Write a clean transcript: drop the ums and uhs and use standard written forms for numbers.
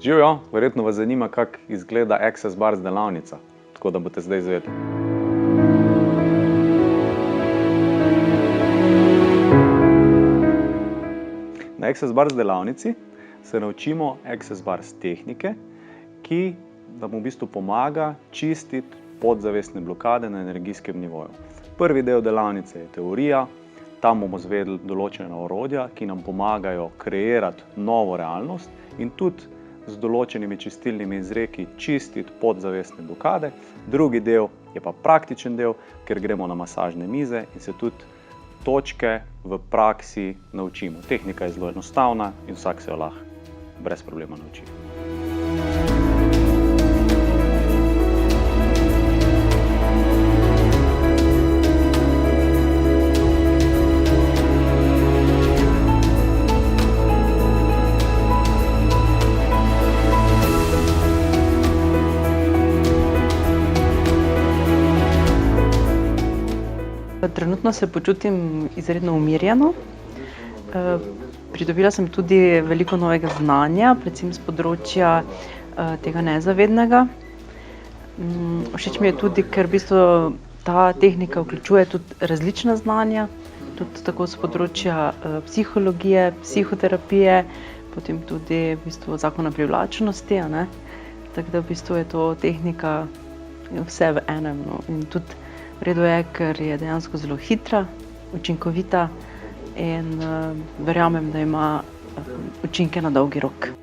Živjo, verjetno vas zanima, kako izgleda Access Bars delavnica, tako da boste zdaj izvedeli. Na Access Bars delavnici se naučimo Access Bars tehnike, ki nam v bistvu pomaga čistiti podzavestne blokade na energijskem nivoju. Prvi del delavnice je teorija, tam bomo izvedeli določena orodja, ki nam pomagajo kreirati novo realnost in tudi z določenimi čistilnimi izreki čistiti podzavestne blokade. Drugi del je pa praktičen del, ker gremo na masažne mize in se tudi točke v praksi naučimo. Tehnika je zelo enostavna in vsak se jo lahko brez problema nauči. Trenutno se počutim izredno umirjeno. Pridobila sem tudi veliko novega znanja, predvsem z področja tega nezavednega. Všeč mi je tudi, ker v bistvu ta tehnika vključuje tudi različna znanja, tudi tako z področja psihologije, psihoterapije, potem tudi v bistvu zakona privlačnosti, Tako da v bistvu je to tehnika vse v enem, In tudi v redu je, ker je dejansko zelo hitra, učinkovita in verjamem, da ima učinke na dolgi rok.